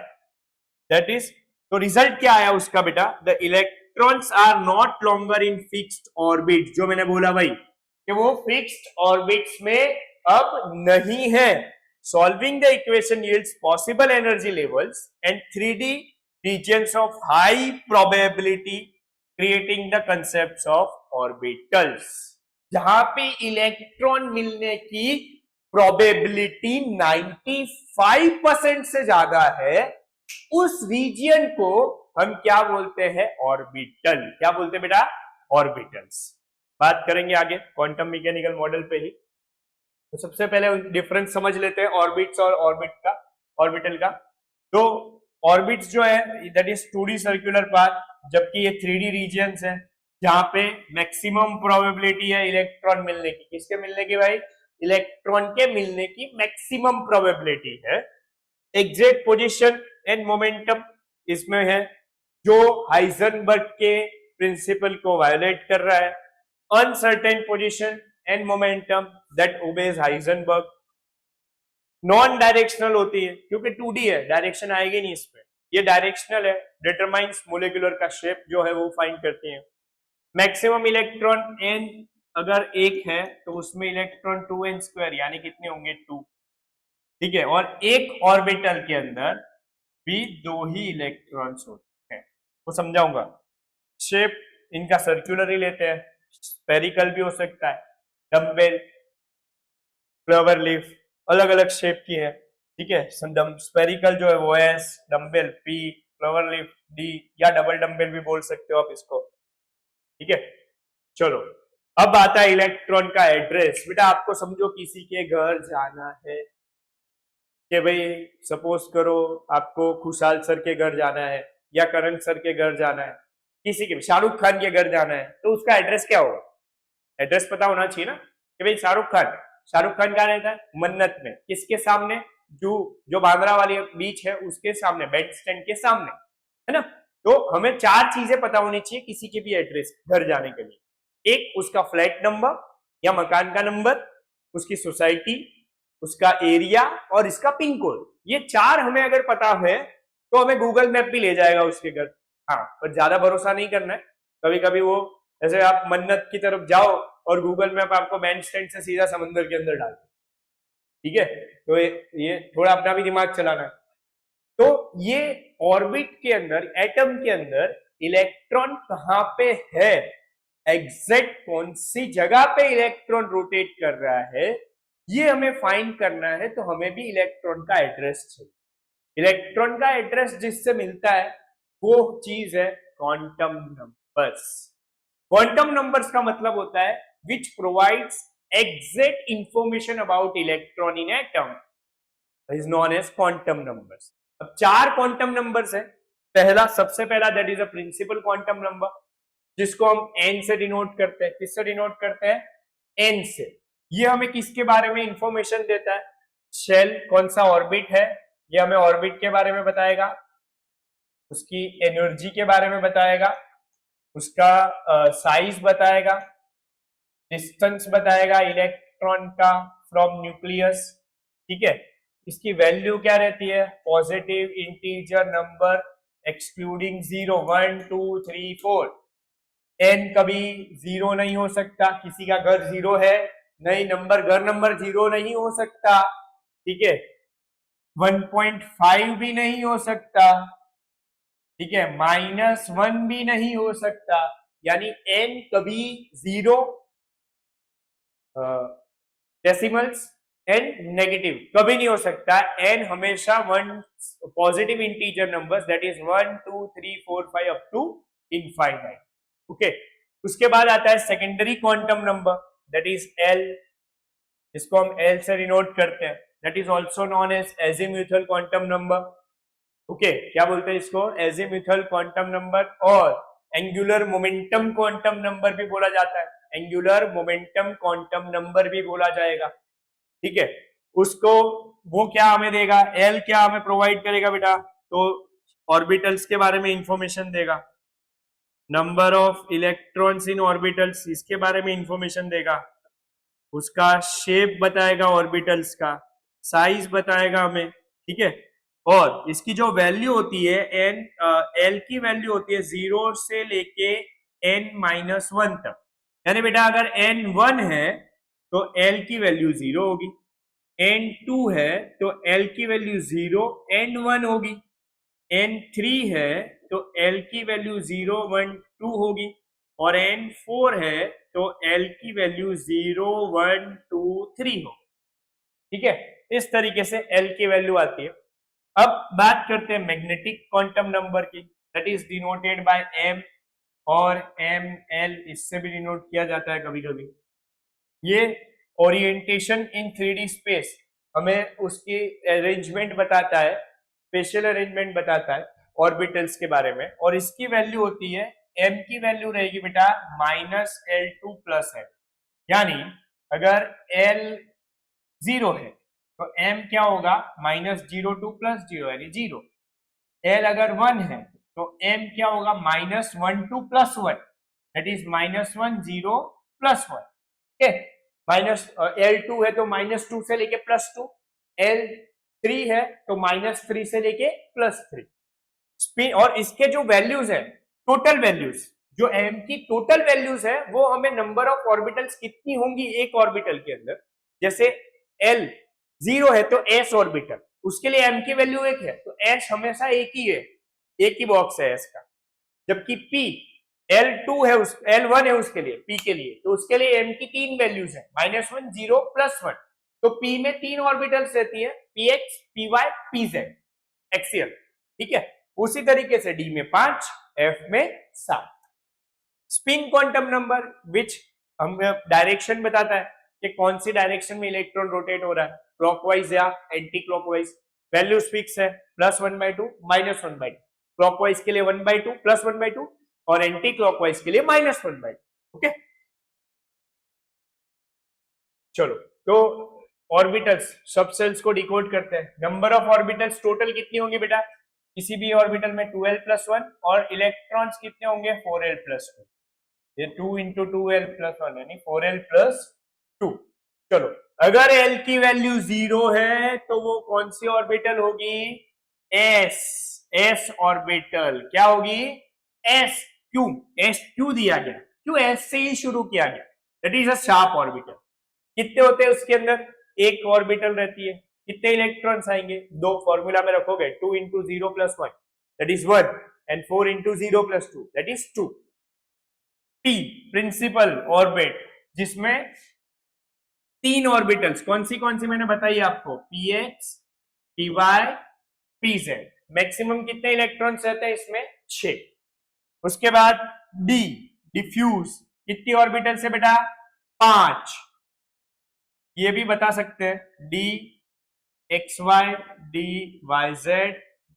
That is, तो रिजल्ट क्या आया उसका बेटा? The electrons are not longer in fixed orbit. जो मैंने बोला भाई कि वो फिक्स्ड ऑर्बिट्स में अब नहीं है। Solving the equation yields possible energy levels and 3D regions of high probability creating the concepts of orbitals। जहां पे इलेक्ट्रॉन मिलने की प्रोबेबिलिटी 95% से ज्यादा है, उस रीजियन को हम क्या बोलते हैं? ऑर्बिटल। क्या बोलते हैं बेटा? ऑर्बिटल्स। बात करेंगे आगे क्वांटम मैकेनिकल मॉडल पे ही। तो सबसे पहले डिफरेंस समझ लेते हैं ऑर्बिट्स और ऑर्बिटल का। तो ऑर्बिट्स जो है that is 2D circular path, जबकि ये 3D रीजियंस है जहां पे मैक्सिमम प्रोबेबिलिटी है इलेक्ट्रॉन मिलने की। किसके मिलने की भाई? इलेक्ट्रॉन के मिलने की मैक्सिमम प्रोबेबिलिटी है। एग्जैक्ट पोजीशन एंड मोमेंटम इसमें है, जो हाइजेनबर्ग के प्रिंसिपल को वायोलेट कर रहा है। Uncertain position and momentum that obeys Heisenberg. Non directional होती है क्योंकि 2D है, डायरेक्शन आएगी नहीं इसमें। ये डायरेक्शनल है, डिटरमाइंस मोलिकुलर का शेप जो है वो फाइंड करती है। मैक्सिमम इलेक्ट्रॉन n अगर एक है तो उसमें इलेक्ट्रॉन 2n² यानी कितने होंगे? 2। ठीक है, और एक ऑर्बिटल के अंदर भी 2 ही इलेक्ट्रॉन्स होते हैं, वो समझाऊंगा। शेप इनका सर्कुलर ही लेते हैं, स्फेरिकल भी हो सकता है, डम्बेल, फ्लावर लीफ, अलग अलग शेप की है। ठीक है, स्फेरिकल जो है वो S, dumbbell P, flower leaf D, या डबल डम्बेल भी बोल सकते हो आप इसको। ठीक है, चलो अब आता है इलेक्ट्रॉन का एड्रेस। बेटा आपको समझो किसी के घर जाना है, कि भाई सपोज करो आपको खुशहाल सर के घर जाना है या करण सर के घर जाना है, किसी के, शाहरुख खान के घर जाना है, तो उसका एड्रेस क्या होगा? एड्रेस पता होना चाहिए ना कि भाई शाहरुख खान कहाँ रहता है? मन्नत में। किसके सामने? जो बांद्रा वाली बीच है उसके सामने, बैंड स्टैंड के सामने, है ना। तो हमें 4 चीजें पता होनी चाहिए किसी के भी एड्रेस घर जाने के लिए। एक, उसका फ्लैट नंबर या मकान का नंबर, उसकी सोसाइटी, उसका एरिया और इसका पिन कोड। ये 4 हमें अगर पता है तो हमें गूगल मैप भी ले जाएगा उसके घर। हाँ, पर ज्यादा भरोसा नहीं करना है। कभी कभी वो जैसे आप मन्नत की तरफ जाओ और गूगल मैप आपको बैंड स्टैंड से सीधा समंदर के अंदर डाल दे, ठीक है, तो ये थोड़ा अपना भी दिमाग चलाना है। तो ये ऑर्बिट के अंदर, एटम के अंदर इलेक्ट्रॉन कहाँ पे है, एग्जैक्ट कौन सी जगह पे इलेक्ट्रॉन रोटेट कर रहा है, ये हमें फाइंड करना है। तो हमें भी इलेक्ट्रॉन का एड्रेस चाहिए। इलेक्ट्रॉन का एड्रेस जिससे मिलता है वो चीज है क्वांटम नंबर्स। क्वांटम नंबर्स का मतलब होता है which provides exact information about electron in atom is known as quantum numbers. अब 4 क्वांटम नंबर्स है। पहला, सबसे पहला that is a principal quantum number, जिसको हम n से डिनोट करते हैं। किससे डिनोट करते हैं? n से। ये हमें किसके बारे में इंफॉर्मेशन देता है? शेल कौन सा ऑर्बिट है, ये हमें ऑर्बिट के बारे में बताएगा, उसकी एनर्जी के बारे में बताएगा, उसका साइज बताएगा, डिस्टेंस बताएगा इलेक्ट्रॉन का फ्रॉम न्यूक्लियस, ठीक है। इसकी वैल्यू क्या रहती है? Positive integer number excluding 0, 1 2 3 4। n कभी 0 नहीं हो सकता, किसी का घर 0 है, नहीं नंबर घर नंबर 0 नहीं हो सकता, ठीक है। 1.5 भी नहीं हो सकता, ठीक है, -1 भी नहीं हो सकता, यानी n कभी 0 डेसिमल्स एंड नेगेटिव कभी नहीं हो सकता। n हमेशा 1 positive integer numbers that is 1 2 3 4 5 up to infinite, okay. उसके बाद आता है secondary quantum number that is l, इसको हम l से डिनोट करते हैं, that is also known as azimuthal quantum number, okay. क्या बोलते हैं इसको? एजीम्यूथल क्वांटम नंबर, और एंगुलर मोमेंटम क्वांटम नंबर भी बोला जाता है, एंगुलर मोमेंटम क्वांटम नंबर भी बोला जाएगा, ठीक है। उसको वो क्या हमें देगा? एल क्या हमें प्रोवाइड करेगा बेटा? तो ऑर्बिटल्स के बारे में इंफॉर्मेशन देगा, number of electrons in orbitals इसके बारे में इंफॉर्मेशन देगा, उसका शेप बताएगा ऑर्बिटल्स का, साइज बताएगा हमें, ठीक है। और इसकी जो वैल्यू होती है एन, एल की वैल्यू होती है 0 से लेके n-1 तक, यानी बेटा अगर n1 है तो l की वैल्यू 0 होगी, n2 है तो l की वैल्यू 0 n1 होगी, n3 है तो l की वैल्यू 0 1 2 होगी, और n4 है तो l की वैल्यू 0 1 2 3 होगी, ठीक है। इस तरीके से l की वैल्यू आती है। अब बात करते हैं मैग्नेटिक क्वांटम नंबर की, that is denoted by m और ml, इससे भी डिनोट किया जाता है कभी कभी। ये ओरिएंटेशन इन 3D स्पेस हमें उसकी अरेंजमेंट बताता है, स्पेशल अरेंजमेंट बताता है ऑर्बिटल्स के बारे में, और इसकी वैल्यू होती है m की वैल्यू रहेगी बेटा -L2 प्लस है, यानी अगर L 0 है तो m क्या होगा? -02 प्लस 0 यानी 0। l अगर 1 है तो m क्या होगा? -12 प्लस 1 दैट इज -1 0 प्लस 1, ठीक है। L2 है तो -2 से लेके +2, L3 है तो -3 से लेके +3 स्पिन। और इसके जो वैल्यूज है, टोटल वैल्यूज, जो m की टोटल वैल्यूज है वो हमें नंबर ऑफ ऑर्बिटल्स कितनी होंगी एक ऑर्बिटल के अंदर, जैसे L 0 है तो s ऑर्बिटल, उसके लिए m की वैल्यू 1 है तो s हमेशा एक ही है, एक ही बॉक्स है s का। जबकि p L2 है, L1 है उसके लिए, p के लिए, तो उसके लिए m की 3 वैल्यूज है, -1 0 +1, तो p में 3 ऑर्बिटल्स रहती है, px py pz एक्सियल, ठीक है। उसी तरीके से d में 5, f में 7। स्पिन क्वांटम नंबर विच हमें डायरेक्शन बताता है कि कौन सी डायरेक्शन में इलेक्ट्रॉन रोटेट हो रहा है, क्लॉकवाइज या एंटी क्लॉकवाइज। वैल्यूज फिक्स है, +1/2 -1/2, क्लॉकवाइज के लिए 1/2 +1/2, और एंटी क्लॉकवाइज के लिए -1/2, ओके। चलो, तो ऑर्बिटल्स सब सेल्स को डिकोड करते हैं। नंबर ऑफ ऑर्बिटल्स टोटल कितनी होंगी बेटा? किसी भी ऑर्बिटल में 2l+1, और इलेक्ट्रॉन्स कितने होंगे? 4l+2, ये 2 × 2l+1 यानी 4l+2। चलो, अगर एल की वैल्यू 0 है तो वो कौन सी ऑर्बिटल होगी? S, S orbital. क्या होगी? एस। क्यों एस क्यों दिया गया? क्यों एस से ही शुरू किया गया? That is a sharp orbital. कितने होते हैं उसके अंदर? एक ऑर्बिटल रहती है। कितने इलेक्ट्रॉन्स आएंगे? दो। फॉर्मूला में रखोगे 2 into 0 plus 1 that is 1 and 4 into 0 plus 2 that is 2। P principal orbit, जिसमें तीन ऑर्बिटल्स कौन सी मैंने बताई आपको? P X, P Y, P Z. Maximum कितने इलेक्ट्रॉन्स रहते हैं इसमें? 6। उसके बाद डी डिफ्यूज, कितनी ऑर्बिटल से बेटा? 5। ये भी बता सकते हैं D X Y, D Y Z,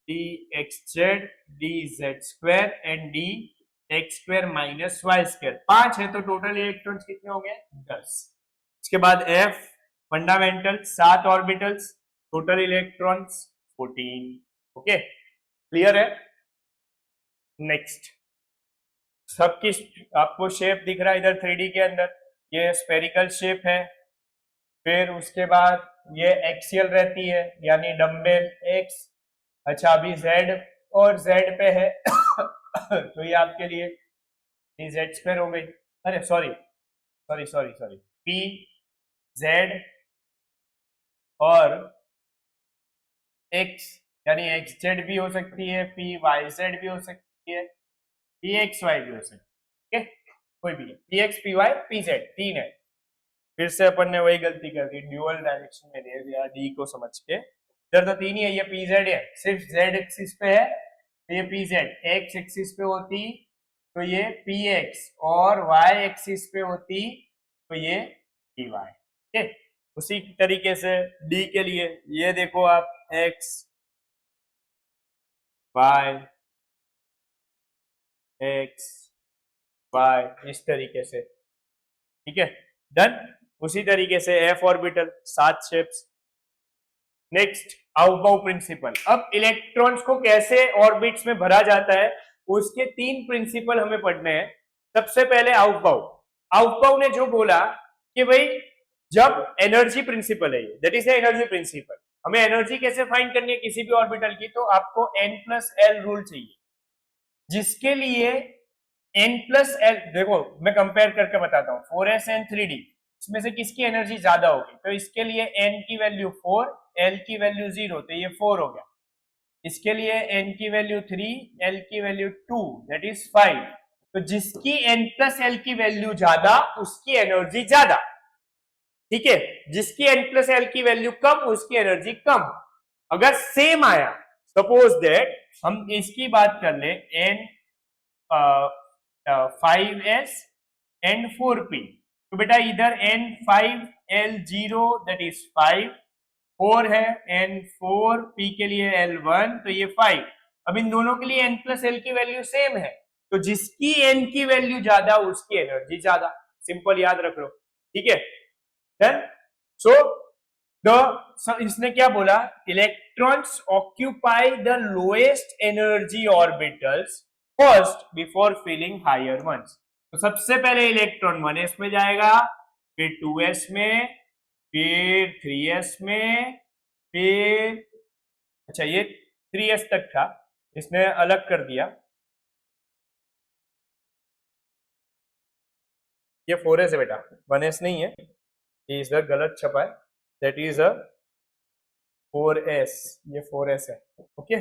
D X Z, D Z square and D X square minus Y square. 5 है तो टोटल इलेक्ट्रॉन्स कितने हो गए? 10। इसके बाद F fundamental, 7 orbitals, total electrons 14। Okay, clear है? नेक्स्ट, सबकी आपको शेप दिख रहा है इधर 3D के अंदर, ये स्पेरिकल शेप है। फिर उसके बाद ये एक्सियल रहती है यानी डंबल एक्स। अच्छा, अभी जेड और जेड पे है तो ये आपके लिए जेड स्क्वायर हो गई। अरे sorry sorry sorry sorry, P Z और एक्स, यानी एक्स जेड भी हो सकती है, पी वाई जेड भी हो सकती है, पी एक्स वाई भी हो सकती है। कोई भी, P X P Y P Z, तीन है। फिर से अपन ने वही गलती कर दी, ड्यूअल डायरेक्शन में दे दिया डी को समझ के। इधर तो तीन ही है, ये पी जेड है, सिर्फ जेड एक्सिस पे है तो ये पी जेड, एक्स एक्सिस पे होती तो ये पी एक्स और वाई एक्सिस पे होती तो ये पी वाई। ठीक, उसी तरीके से डी के लिए ये देखो आप, एक्स वाई एक्स वाई, इस तरीके से। ठीक है, डन। उसी तरीके से F orbital, 7 shapes. Next, Aufbau principle. अब इलेक्ट्रॉन्स को कैसे ऑर्बिट्स में भरा जाता है उसके 3 प्रिंसिपल हमें पढ़ने हैं। सबसे पहले आउटबाउ। आउटबाउ ने जो बोला कि भाई जब एनर्जी प्रिंसिपल है, दैट इज एनर्जी प्रिंसिपल, हमें एनर्जी कैसे फाइंड करनी है किसी भी ऑर्बिटल की, तो आपको n+l रूल चाहिए, जिसके लिए n+l, देखो मैं कंपेयर करके बताता हूँ, 4s एंड 3d, इसमें से किसकी एनर्जी ज्यादा होगी? तो इसके लिए n की वैल्यू 4, l की वैल्यू 0, तो ये 4 हो गया। इसके लिए n की वैल्यू 3, l की वैल्यू 2, दैट इज 5। तो जिसकी n+l की वैल्यू ज्यादा उसकी एनर्जी ज्यादा। ठीक है, जिसकी n+l की वैल्यू कम उसकी एनर्जी कम। अगर सेम आया, सपोज दैट हम इसकी बात कर ले, n 5s एंड 4p, तो बेटा इधर n5l0 दैट इज 5, 4 है, n4p के लिए l1 तो ये 5। अब इन दोनों के लिए n+l की वैल्यू सेम है, तो जिसकी n की वैल्यू ज्यादा उसकी एनर्जी ज्यादा। सिंपल, याद रख लो। ठीक है, डन। सो इसने क्या बोला? Electrons occupy the lowest energy orbitals first before filling higher ones. तो सबसे पहले इलेक्ट्रॉन 1s में जाएगा, फिर 2s में, फिर 3s में, फिर अच्छा ये 3s तक था, इसने अलग कर दिया, ये 4s है बेटा, 1s नहीं है, ये इधर गलत छपा है, दैट इज अ 4s, ये 4s है। Okay,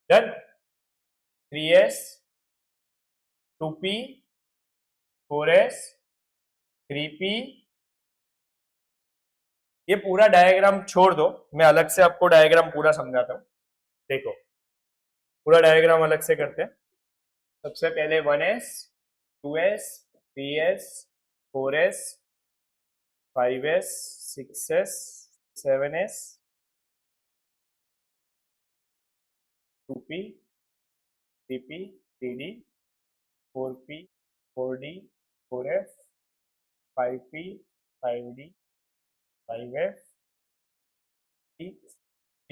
done. 3s 2p 4s 3p। ये पूरा डायग्राम छोड़ दो, मैं अलग से आपको डायग्राम पूरा समझाता हूं। देखो, पूरा डायग्राम अलग से करते हैं। सबसे पहले 1s 2s 3s 4s 5s 6s 7s 2p 3p 3d 4p 4d 4f 5p 5d 5f 6d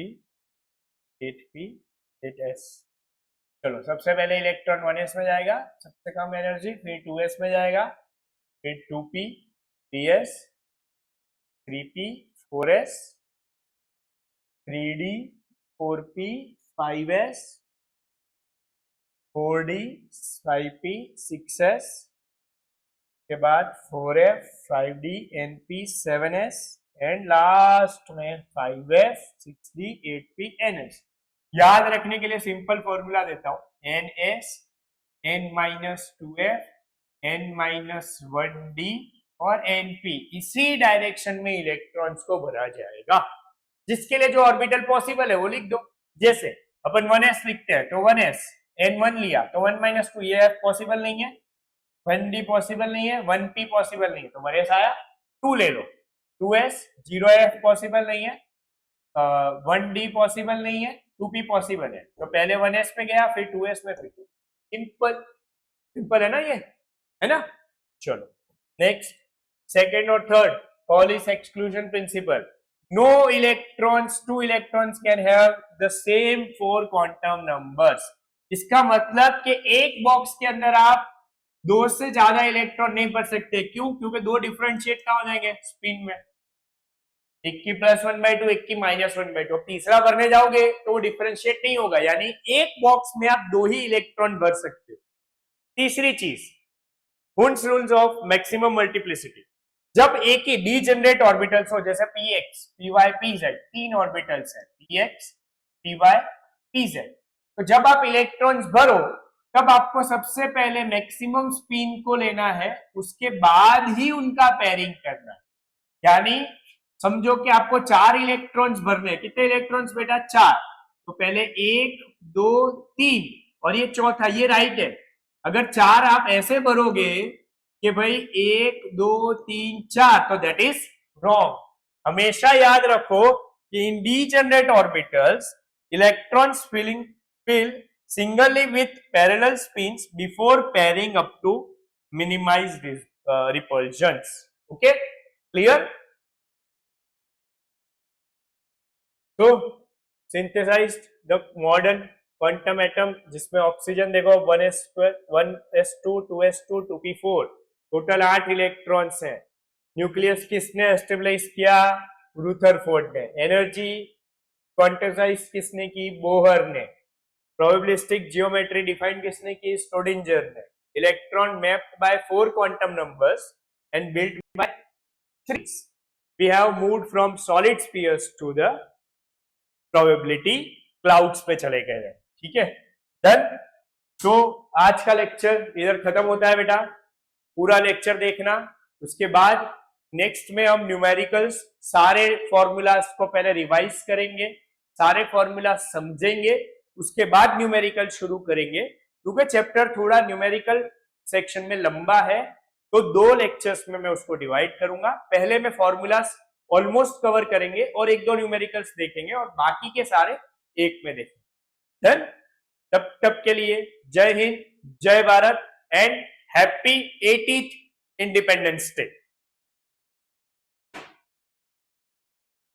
8p 8s। चलो, सबसे पहले इलेक्ट्रॉन 1s में जाएगा, सबसे कम एनर्जी, फिर 2s में जाएगा, फिर 2p 3s 3p 4s 3d 4p 5s 4d 5p 6s के बाद 4f 5d np 7s and last में 5f 6d 8p ns। याद रखने के लिए सिंपल फॉर्मूला देता हूं, ns n-2f n-1d और np, इसी डायरेक्शन में इलेक्ट्रॉन्स को भरा जाएगा। जिसके लिए जो ऑर्बिटल पॉसिबल है वो लिख दो। जैसे अपन 1s लिखते हैं तो 1s n1 लिया तो 1-2 ये पॉसिबल नहीं है, 1d पॉसिबल नहीं है, 1p पॉसिबल नहीं है तो 1s आया, 2 ले लो, 2s 0f पॉसिबल नहीं है, 1d पॉसिबल नहीं है, 2p पॉसिबल है तो पहले 1s पे गया फिर 2s में फिर 2। सिंपल सिंपल है ना ये, है ना। चलो नेक्स्ट, सेकेंड और third, Pauli's exclusion principle. No electrons, 2 electrons can have the same 4 quantum numbers. इसका मतलब कि एक बॉक्स के अंदर आप 2 से ज्यादा इलेक्ट्रॉन नहीं भर सकते। क्यों? क्योंकि 2 डिफरेंशिएट कहां हो जाएंगे स्पिन में, एक की +1/2 एक की -1/2। तीसरा भरने जाओगे तो डिफरेंशिएट नहीं होगा, यानी एक बॉक्स में आप 2 ही इलेक्ट्रॉन भर सकते हो। तीसरी चीज, Hund's rules of maximum multiplicity. जब एक ही डीजेनरेट ऑर्बिटल्स हो, जैसे px py pz, 3 ऑर्बिटल्स है px py pz, तो जब आप इलेक्ट्रॉन्स भरो तब आपको सबसे पहले मैक्सिमम स्पिन को लेना है, उसके बाद ही उनका पेयरिंग करना है। यानी समझो कि आपको 4 इलेक्ट्रॉन्स भरने, कितने इलेक्ट्रॉन्स बेटा? 4। तो पहले 1 2 3 और ये चौथा, ये राइट है। अगर 4 आप ऐसे भरोगे कि भाई 1 2 3 4, तो दैट इज रॉन्ग। हमेशा याद रखो कि in degenerate orbitals electrons fill singly with parallel spins before pairing up to minimize repulsions. Okay, clear? So synthesized the modern quantum atom, जिसमें ऑक्सीजन देखो 1s2 1s2 2s2 2p4, total 8 electrons हैं। न्यूक्लियस किसने एस्टेब्लिश किया? रुदरफोर्ड ने। एनर्जी क्वांटाइज किसने की? बोहर ने। प्रोबेबिलिस्टिक जियोमेट्री डिफाइन किसने की? स्ट्रोडिंजर ने। Electron mapped by 4 quantum numbers and built by 3। We have moved from solid spheres to the probability clouds पे चले गए हैं। ठीक है, डन। तो आज का लेक्चर इधर खत्म होता है बेटा, पूरा लेक्चर देखना। उसके बाद नेक्स्ट में हम न्यूमेरिकल्स, सारे फॉर्मूलाज को पहले रिवाइज करेंगे, सारे फॉर्मूला समझेंगे, उसके बाद न्यूमेरिकल शुरू करेंगे। क्योंकि चैप्टर थोड़ा न्यूमेरिकल सेक्शन में लंबा है तो 2 लेक्चर्स में मैं उसको डिवाइड करूंगा। पहले में फॉर्मूलाज ऑलमोस्ट कवर करेंगे और 1-2 न्यूमेरिकल्स देखेंगे और बाकी के सारे एक में देखेंगे। डन। तब के लिए जय हिंद, जय Bharat and happy 80th independence day.